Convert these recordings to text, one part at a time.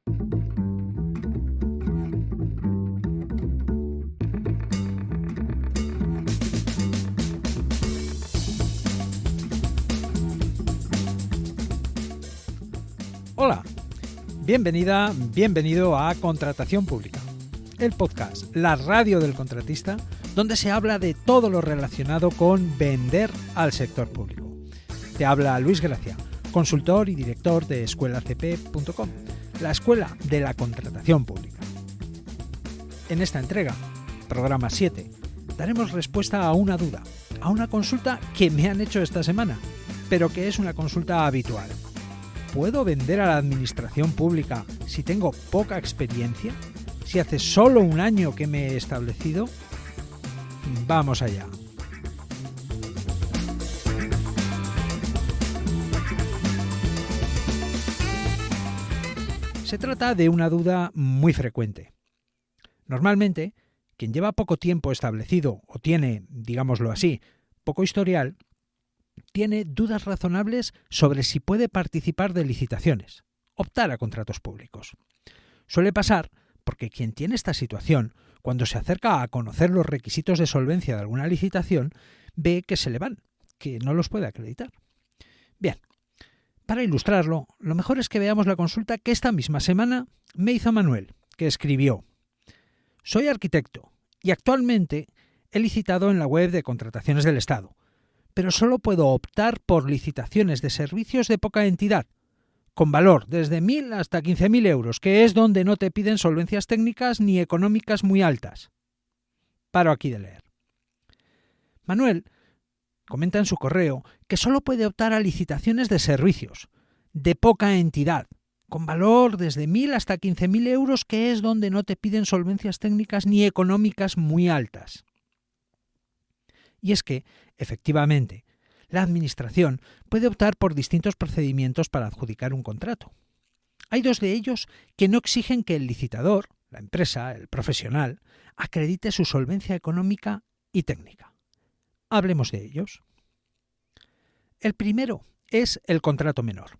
Hola, bienvenida, bienvenido a Contratación Pública, el podcast, la radio del contratista, donde se habla de todo lo relacionado con vender al sector público. Te habla Luis Gracia, consultor y director de escuelacp.com, la escuela de la contratación pública. En esta entrega, programa 7, daremos respuesta a una duda, a una consulta que me han hecho esta semana, pero que es una consulta habitual. ¿Puedo vender a la administración pública si tengo poca experiencia? ¿Si hace solo un año que me he establecido? Vamos allá. Se trata de una duda muy frecuente. Normalmente, quien lleva poco tiempo establecido o tiene, digámoslo así, poco historial, tiene dudas razonables sobre si puede participar de licitaciones, optar a contratos públicos. Suele pasar porque quien tiene esta situación, cuando se acerca a conocer los requisitos de solvencia de alguna licitación, ve que se le van, que no los puede acreditar. Bien, para ilustrarlo, lo mejor es que veamos la consulta que esta misma semana me hizo Manuel, que escribió: soy arquitecto y actualmente he licitado en la web de contrataciones del Estado, pero solo puedo optar por licitaciones de servicios de poca entidad, con valor desde 1.000 hasta 15.000 euros, que es donde no te piden solvencias técnicas ni económicas muy altas. Paro aquí de leer. Manuel comenta en su correo que solo puede optar a licitaciones de servicios, de poca entidad, con valor desde 1.000 hasta 15.000 euros, que es donde no te piden solvencias técnicas ni económicas muy altas. Y es que, efectivamente, la Administración puede optar por distintos procedimientos para adjudicar un contrato. Hay dos de ellos que no exigen que el licitador, la empresa, el profesional, acredite su solvencia económica y técnica. Hablemos de ellos. El primero es el contrato menor.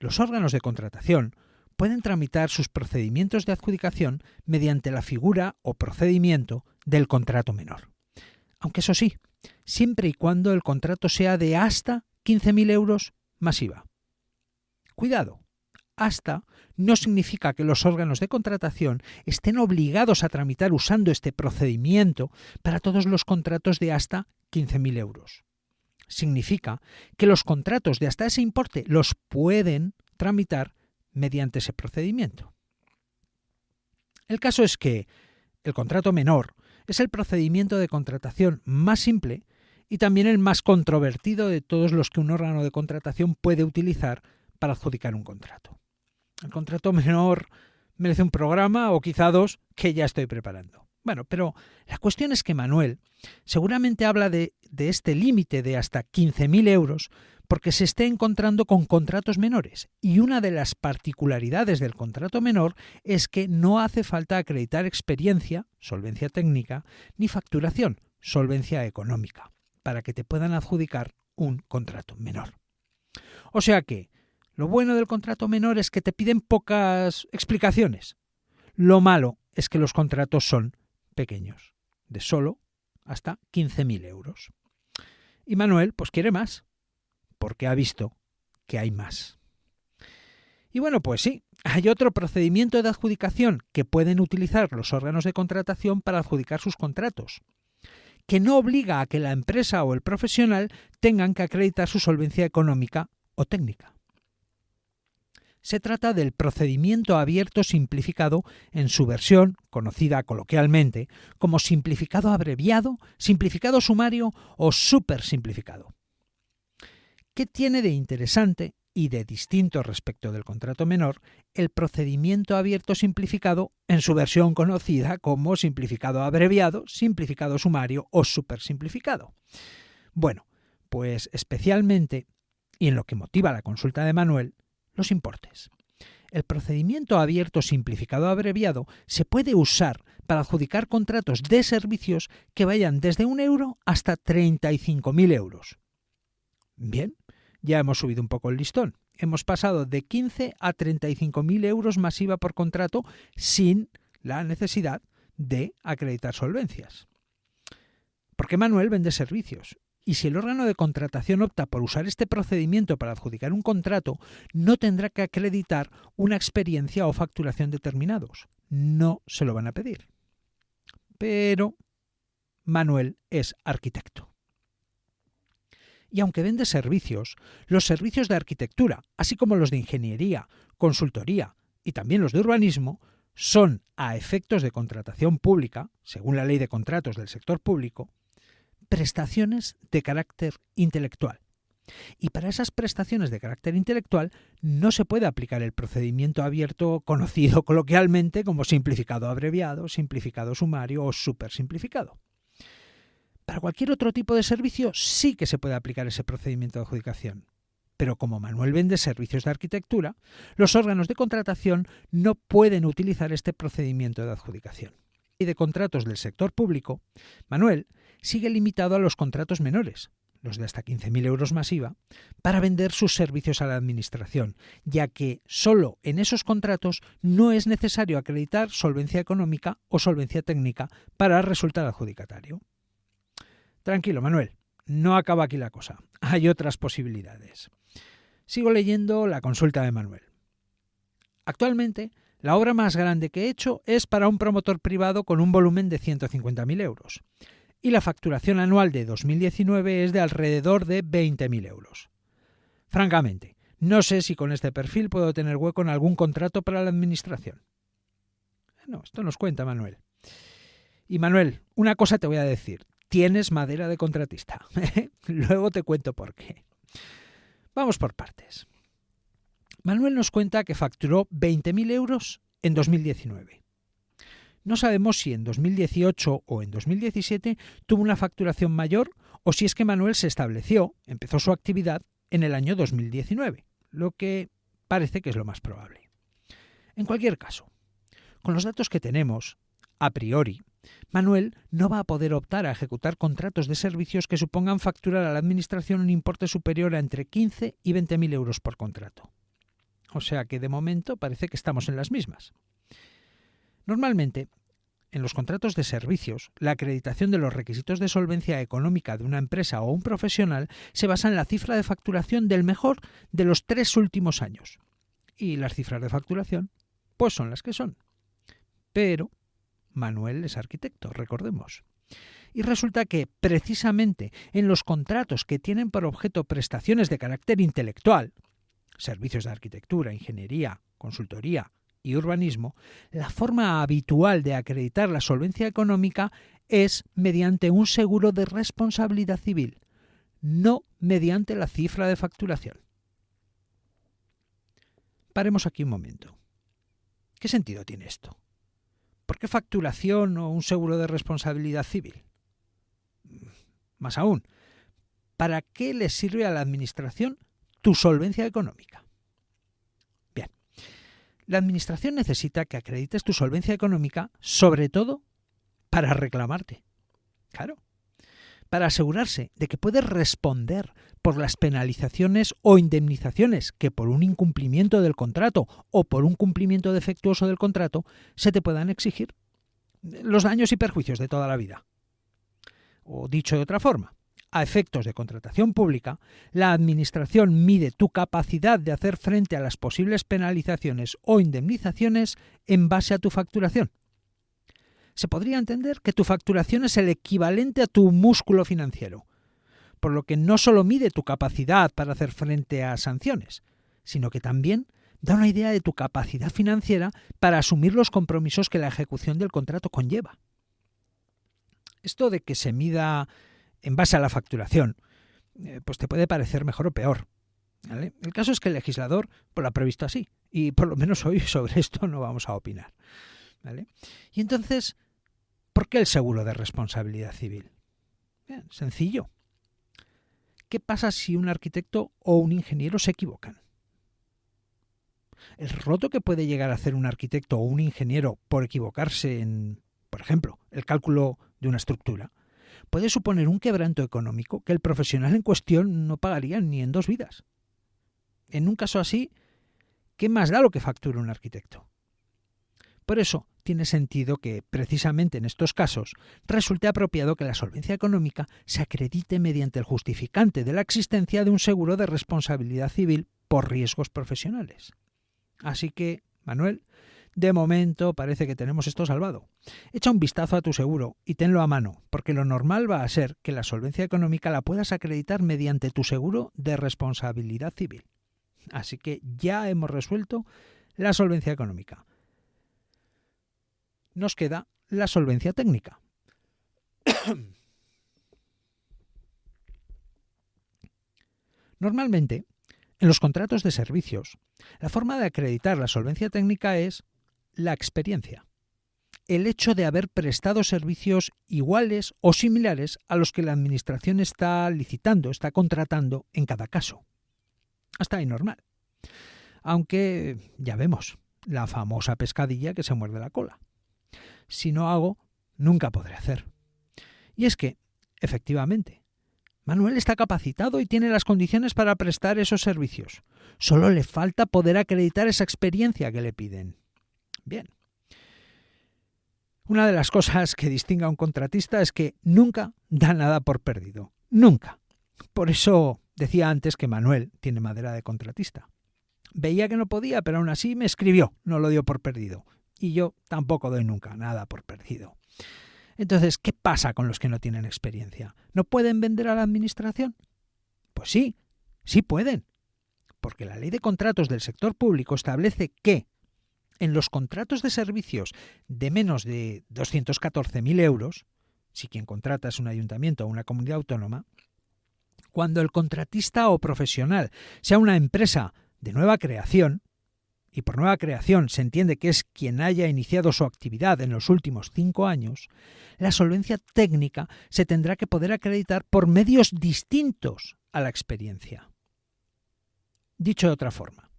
Los órganos de contratación pueden tramitar sus procedimientos de adjudicación mediante la figura o procedimiento del contrato menor. Aunque eso sí, siempre y cuando el contrato sea de hasta 15.000 euros más IVA. Cuidado, hasta no significa que los órganos de contratación estén obligados a tramitar usando este procedimiento para todos los contratos de hasta 15.000 euros. Significa que los contratos de hasta ese importe los pueden tramitar mediante ese procedimiento. El caso es que el contrato menor es el procedimiento de contratación más simple y también el más controvertido de todos los que un órgano de contratación puede utilizar para adjudicar un contrato. El contrato menor merece un programa o quizá dos que ya estoy preparando. Bueno, pero la cuestión es que Manuel seguramente habla de este límite de hasta 15.000 euros porque se esté encontrando con contratos menores, y una de las particularidades del contrato menor es que no hace falta acreditar experiencia, solvencia técnica, ni facturación, solvencia económica, para que te puedan adjudicar un contrato menor. O sea que lo bueno del contrato menor es que te piden pocas explicaciones. Lo malo es que los contratos son pequeños, de solo hasta 15.000 euros. Y Manuel pues quiere más, porque ha visto que hay más. Y bueno, pues sí, hay otro procedimiento de adjudicación que pueden utilizar los órganos de contratación para adjudicar sus contratos, que no obliga a que la empresa o el profesional tengan que acreditar su solvencia económica o técnica. Se trata del procedimiento abierto simplificado en su versión, conocida coloquialmente como simplificado abreviado, simplificado sumario o supersimplificado. ¿Qué tiene de interesante y de distinto respecto del contrato menor el procedimiento abierto simplificado en su versión conocida como simplificado abreviado, simplificado sumario o supersimplificado? Bueno, pues especialmente, y en lo que motiva la consulta de Manuel, los importes. El procedimiento abierto simplificado abreviado se puede usar para adjudicar contratos de servicios que vayan desde 1 euro hasta 35.000 euros. Bien, ya hemos subido un poco el listón hemos pasado de 15 a 35.000 euros más IVA por contrato sin la necesidad de acreditar solvencias. Porque Manuel vende servicios. Y si el órgano de contratación opta por usar este procedimiento para adjudicar un contrato, no tendrá que acreditar una experiencia o facturación determinados. No se lo van a pedir. Pero Manuel es arquitecto. Y aunque vende servicios, los servicios de arquitectura, así como los de ingeniería, consultoría y también los de urbanismo, son, a efectos de contratación pública, según la Ley de Contratos del Sector Público, prestaciones de carácter intelectual. Y para esas prestaciones de carácter intelectual no se puede aplicar el procedimiento abierto conocido coloquialmente como simplificado abreviado, simplificado sumario o supersimplificado. Para cualquier otro tipo de servicio sí que se puede aplicar ese procedimiento de adjudicación. Pero como Manuel vende servicios de arquitectura, los órganos de contratación no pueden utilizar este procedimiento de adjudicación. Y de contratos del sector público, Manuel sigue limitado a los contratos menores, los de hasta 15.000 euros más IVA, para vender sus servicios a la Administración, ya que solo en esos contratos no es necesario acreditar solvencia económica o solvencia técnica para resultar adjudicatario. Tranquilo, Manuel, no acaba aquí la cosa. Hay otras posibilidades. Sigo leyendo la consulta de Manuel. Actualmente, la obra más grande que he hecho es para un promotor privado con un volumen de 150.000 euros. Y la facturación anual de 2019 es de alrededor de 20.000 euros. Francamente, no sé si con este perfil puedo tener hueco en algún contrato para la Administración. No, esto nos cuenta Manuel. Y Manuel, una cosa te voy a decir. Tienes madera de contratista. Luego te cuento por qué. Vamos por partes. Manuel nos cuenta que facturó 20.000 euros en 2019. No sabemos si en 2018 o en 2017 tuvo una facturación mayor o si es que Manuel se estableció, empezó su actividad en el año 2019, lo que parece que es lo más probable. En cualquier caso, con los datos que tenemos, a priori, Manuel no va a poder optar a ejecutar contratos de servicios que supongan facturar a la Administración un importe superior a entre 15 y 20.000 euros por contrato. O sea que de momento parece que estamos en las mismas. Normalmente, en los contratos de servicios, la acreditación de los requisitos de solvencia económica de una empresa o un profesional se basa en la cifra de facturación del mejor de los 3 últimos años. Y las cifras de facturación, pues son las que son. Pero Manuel es arquitecto, recordemos. Y resulta que, precisamente, en los contratos que tienen por objeto prestaciones de carácter intelectual, servicios de arquitectura, ingeniería, consultoría y urbanismo, la forma habitual de acreditar la solvencia económica es mediante un seguro de responsabilidad civil, no mediante la cifra de facturación. Paremos aquí un momento. ¿Qué sentido tiene esto? ¿Por qué facturación o un seguro de responsabilidad civil? Más aún, ¿para qué le sirve a la Administración tu solvencia económica? Bien, la Administración necesita que acredites tu solvencia económica, sobre todo para reclamarte. Claro, para asegurarse de que puedes responder por las penalizaciones o indemnizaciones que por un incumplimiento del contrato o por un cumplimiento defectuoso del contrato se te puedan exigir. Los daños y perjuicios de toda la vida. O dicho de otra forma, a efectos de contratación pública, la Administración mide tu capacidad de hacer frente a las posibles penalizaciones o indemnizaciones en base a tu facturación. Se podría entender que tu facturación es el equivalente a tu músculo financiero, por lo que no solo mide tu capacidad para hacer frente a sanciones, sino que también da una idea de tu capacidad financiera para asumir los compromisos que la ejecución del contrato conlleva. Esto de que se mida en base a la facturación, pues te puede parecer mejor o peor, ¿vale? El caso es que el legislador pues, lo ha previsto así, y por lo menos hoy sobre esto no vamos a opinar, ¿vale? Y entonces, ¿por qué el seguro de responsabilidad civil? Bien, sencillo. ¿Qué pasa si un arquitecto o un ingeniero se equivocan? El roto que puede llegar a hacer un arquitecto o un ingeniero por equivocarse en, por ejemplo, el cálculo de una estructura, puede suponer un quebranto económico que el profesional en cuestión no pagaría ni en 2 vidas. En un caso así, ¿qué más da lo que facture un arquitecto? Por eso tiene sentido que, precisamente en estos casos, resulte apropiado que la solvencia económica se acredite mediante el justificante de la existencia de un seguro de responsabilidad civil por riesgos profesionales. Así que, Manuel, de momento parece que tenemos esto salvado. Echa un vistazo a tu seguro y tenlo a mano, porque lo normal va a ser que la solvencia económica la puedas acreditar mediante tu seguro de responsabilidad civil. Así que ya hemos resuelto la solvencia económica. Nos queda la solvencia técnica. Normalmente, en los contratos de servicios, la forma de acreditar la solvencia técnica es la experiencia. El hecho de haber prestado servicios iguales o similares a los que la administración está licitando, está contratando en cada caso. Hasta ahí normal. Aunque, ya vemos, la famosa pescadilla que se muerde la cola. Si no hago, nunca podré hacer. Y es que, efectivamente, Manuel está capacitado y tiene las condiciones para prestar esos servicios. Solo le falta poder acreditar esa experiencia que le piden. Bien. Una de las cosas que distingue a un contratista es que nunca da nada por perdido. Nunca. Por eso decía antes que Manuel tiene madera de contratista. Veía que no podía, pero aún así me escribió, no lo dio por perdido. Y yo tampoco doy nunca nada por perdido. Entonces, ¿qué pasa con los que no tienen experiencia? ¿No pueden vender a la administración? Pues sí, sí pueden. Porque la ley de contratos del sector público establece que en los contratos de servicios de menos de 214.000 euros, si quien contrata es un ayuntamiento o una comunidad autónoma, cuando el contratista o profesional sea una empresa de nueva creación, y por nueva creación se entiende que es quien haya iniciado su actividad en los últimos 5 años, la solvencia técnica se tendrá que poder acreditar por medios distintos a la experiencia. Dicho de otra forma,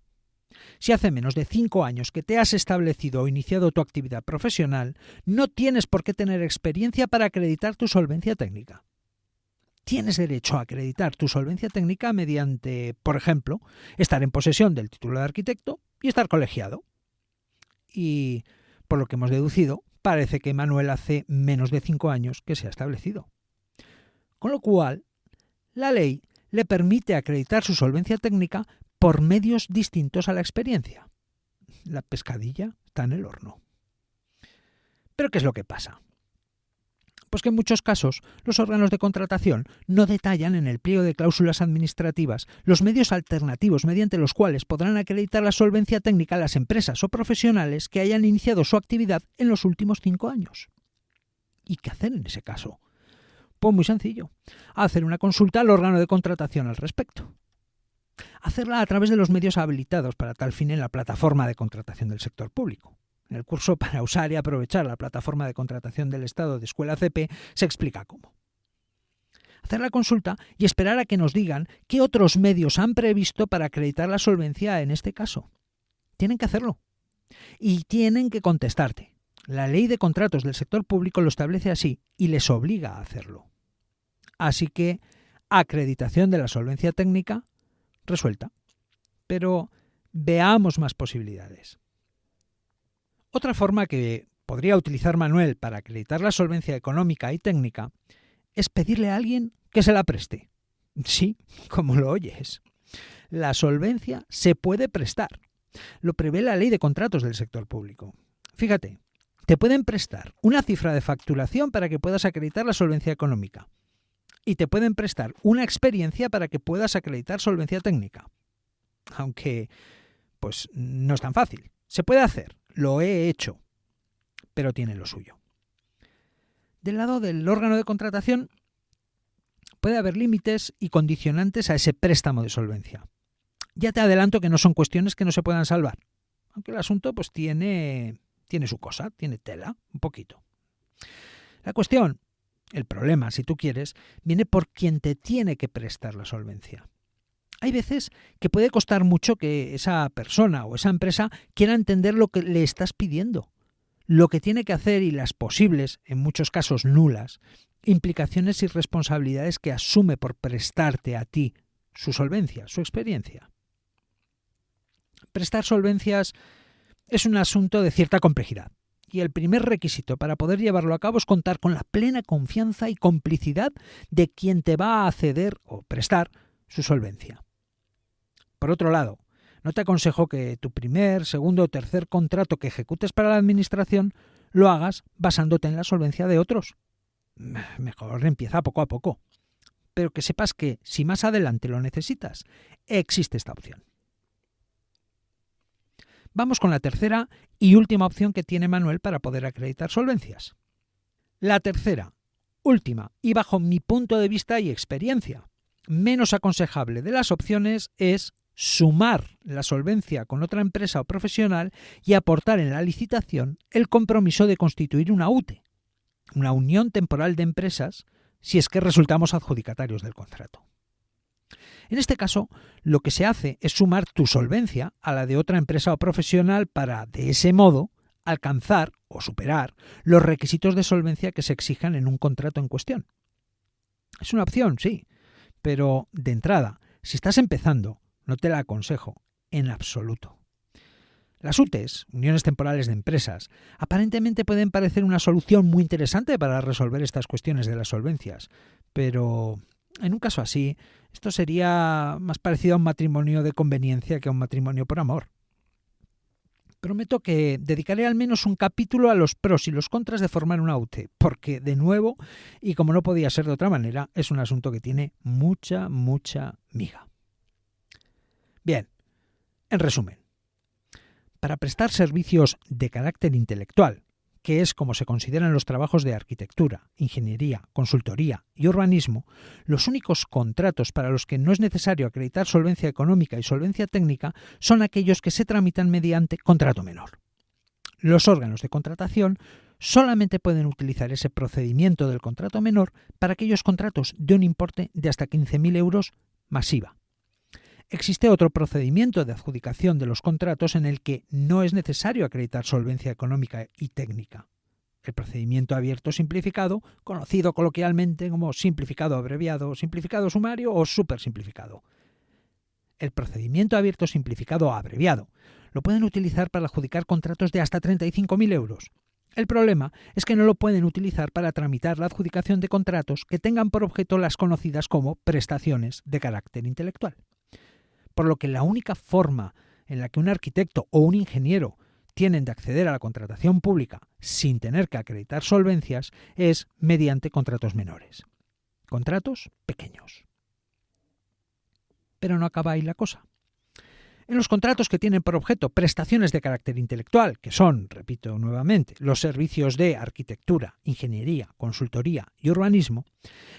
si hace menos de 5 años que te has establecido o iniciado tu actividad profesional, no tienes por qué tener experiencia para acreditar tu solvencia técnica. Tienes derecho a acreditar tu solvencia técnica mediante, por ejemplo, estar en posesión del título de arquitecto y estar colegiado. Y, por lo que hemos deducido, parece que Manuel hace menos de 5 años que se ha establecido. Con lo cual, la ley le permite acreditar su solvencia técnica por medios distintos a la experiencia. La pescadilla está en el horno. ¿Pero qué es lo que pasa? Pues que en muchos casos los órganos de contratación no detallan en el pliego de cláusulas administrativas los medios alternativos mediante los cuales podrán acreditar la solvencia técnica a las empresas o profesionales que hayan iniciado su actividad en los últimos 5 años. ¿Y qué hacer en ese caso? Pues muy sencillo, hacer una consulta al órgano de contratación al respecto. Hacerla a través de los medios habilitados para tal fin en la plataforma de contratación del sector público. En el curso para usar y aprovechar la plataforma de contratación del Estado de Escuela CP se explica cómo. Hacer la consulta y esperar a que nos digan qué otros medios han previsto para acreditar la solvencia en este caso. Tienen que hacerlo. Y tienen que contestarte. La ley de contratos del sector público lo establece así y les obliga a hacerlo. Así que, acreditación de la solvencia técnica resuelta. Pero veamos más posibilidades. Otra forma que podría utilizar Manuel para acreditar la solvencia económica y técnica es pedirle a alguien que se la preste. Sí, como lo oyes. La solvencia se puede prestar. Lo prevé la ley de contratos del sector público. Fíjate, te pueden prestar una cifra de facturación para que puedas acreditar la solvencia económica. Y te pueden prestar una experiencia para que puedas acreditar solvencia técnica. Aunque, pues no es tan fácil. Se puede hacer. Lo he hecho, pero tiene lo suyo. Del lado del órgano de contratación puede haber límites y condicionantes a ese préstamo de solvencia. Ya te adelanto que no son cuestiones que no se puedan salvar, aunque el asunto pues tiene su cosa, tiene tela, un poquito. La cuestión, el problema, si tú quieres, viene por quien te tiene que prestar la solvencia. Hay veces que puede costar mucho que esa persona o esa empresa quiera entender lo que le estás pidiendo, lo que tiene que hacer y las posibles, en muchos casos nulas, implicaciones y responsabilidades que asume por prestarte a ti su solvencia, su experiencia. Prestar solvencias es un asunto de cierta complejidad y el primer requisito para poder llevarlo a cabo es contar con la plena confianza y complicidad de quien te va a ceder o prestar su solvencia. Por otro lado, no te aconsejo que tu primer, segundo o tercer contrato que ejecutes para la administración lo hagas basándote en la solvencia de otros. Mejor empieza poco a poco. Pero que sepas que si más adelante lo necesitas, existe esta opción. Vamos con la tercera y última opción que tiene Manuel para poder acreditar solvencias. La tercera, última y bajo mi punto de vista y experiencia, menos aconsejable de las opciones es sumar la solvencia con otra empresa o profesional y aportar en la licitación el compromiso de constituir una UTE, una unión temporal de empresas, si es que resultamos adjudicatarios del contrato. En este caso, lo que se hace es sumar tu solvencia a la de otra empresa o profesional para, de ese modo, alcanzar o superar los requisitos de solvencia que se exijan en un contrato en cuestión. Es una opción, sí, pero de entrada, si estás empezando, no te la aconsejo en absoluto. Las UTEs, uniones temporales de empresas, aparentemente pueden parecer una solución muy interesante para resolver estas cuestiones de las solvencias, pero en un caso así, esto sería más parecido a un matrimonio de conveniencia que a un matrimonio por amor. Prometo que dedicaré al menos un capítulo a los pros y los contras de formar una UTE, porque, de nuevo, y como no podía ser de otra manera, es un asunto que tiene mucha miga. Bien, en resumen, para prestar servicios de carácter intelectual, que es como se consideran los trabajos de arquitectura, ingeniería, consultoría y urbanismo, los únicos contratos para los que no es necesario acreditar solvencia económica y solvencia técnica son aquellos que se tramitan mediante contrato menor. Los órganos de contratación solamente pueden utilizar ese procedimiento del contrato menor para aquellos contratos de un importe de hasta 15.000 euros más IVA. Existe otro procedimiento de adjudicación de los contratos en el que no es necesario acreditar solvencia económica y técnica. El procedimiento abierto simplificado, conocido coloquialmente como simplificado abreviado, simplificado sumario o supersimplificado. El procedimiento abierto simplificado abreviado lo pueden utilizar para adjudicar contratos de hasta 35.000 euros. El problema es que no lo pueden utilizar para tramitar la adjudicación de contratos que tengan por objeto las conocidas como prestaciones de carácter intelectual. Por lo que la única forma en la que un arquitecto o un ingeniero tienen de acceder a la contratación pública sin tener que acreditar solvencias es mediante contratos menores. Contratos pequeños. Pero no acaba ahí la cosa. En los contratos que tienen por objeto prestaciones de carácter intelectual, que son, repito nuevamente, los servicios de arquitectura, ingeniería, consultoría y urbanismo,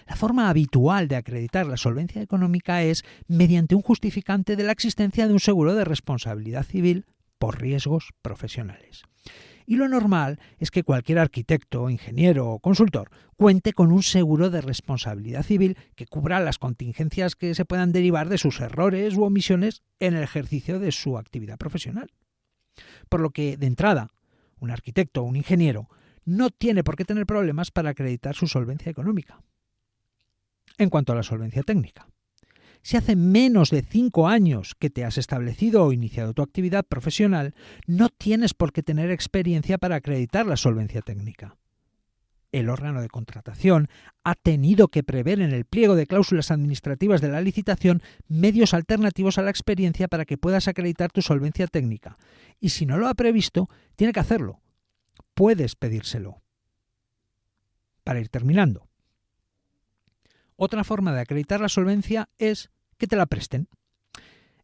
la forma habitual de acreditar la solvencia económica es mediante un justificante de la existencia de un seguro de responsabilidad civil por riesgos profesionales. Y lo normal es que cualquier arquitecto, ingeniero o consultor cuente con un seguro de responsabilidad civil que cubra las contingencias que se puedan derivar de sus errores u omisiones en el ejercicio de su actividad profesional. Por lo que, de entrada, un arquitecto o un ingeniero no tiene por qué tener problemas para acreditar su solvencia económica. En cuanto a la solvencia técnica, si hace menos de 5 años que te has establecido o iniciado tu actividad profesional, no tienes por qué tener experiencia para acreditar la solvencia técnica. El órgano de contratación ha tenido que prever en el pliego de cláusulas administrativas de la licitación medios alternativos a la experiencia para que puedas acreditar tu solvencia técnica. Y si no lo ha previsto, tiene que hacerlo. Puedes pedírselo. Para ir terminando. Otra forma de acreditar la solvencia es que te la presten.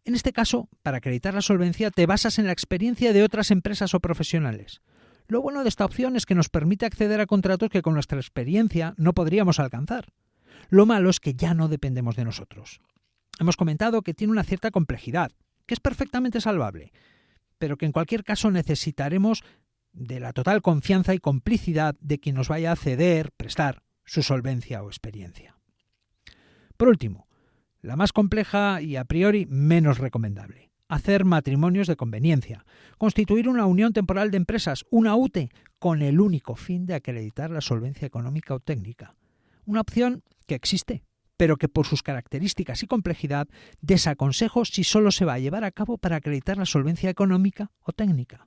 En este caso, para acreditar la solvencia te basas en la experiencia de otras empresas o profesionales. Lo bueno de esta opción es que nos permite acceder a contratos que con nuestra experiencia no podríamos alcanzar. Lo malo es que ya no dependemos de nosotros. Hemos comentado que tiene una cierta complejidad, que es perfectamente salvable, pero que en cualquier caso necesitaremos de la total confianza y complicidad de quien nos vaya a ceder, prestar su solvencia o experiencia. Por último, la más compleja y a priori menos recomendable. Hacer matrimonios de conveniencia. Constituir una unión temporal de empresas, una UTE, con el único fin de acreditar la solvencia económica o técnica. Una opción que existe, pero que por sus características y complejidad desaconsejo si solo se va a llevar a cabo para acreditar la solvencia económica o técnica.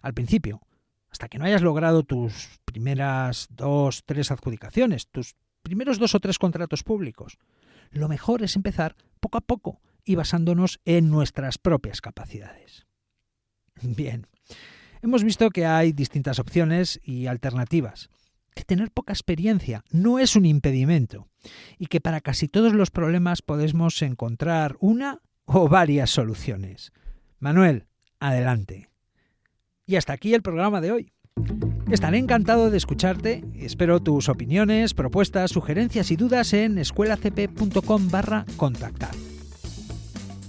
Al principio, hasta que no hayas logrado tus primeras 2 o 3 adjudicaciones, tus primeros 2 o 3 contratos públicos, lo mejor es empezar poco a poco y basándonos en nuestras propias capacidades. Bien, hemos visto que hay distintas opciones y alternativas, que tener poca experiencia no es un impedimento y que para casi todos los problemas podemos encontrar una o varias soluciones. Manuel, adelante. Y hasta aquí el programa de hoy. Estaré encantado de escucharte. Espero tus opiniones, propuestas, sugerencias y dudas en escuelacp.com/contactar.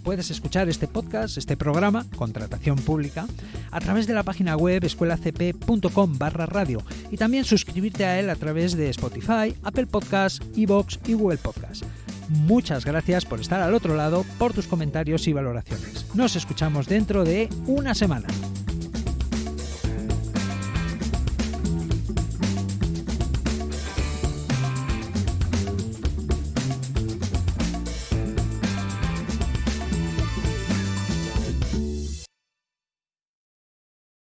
Puedes escuchar este podcast, este programa, Contratación Pública, a través de la página web escuelacp.com/radio y también suscribirte a él a través de Spotify, Apple Podcasts, iVoox y Google Podcasts. Muchas gracias por estar al otro lado, por tus comentarios y valoraciones. Nos escuchamos dentro de una semana.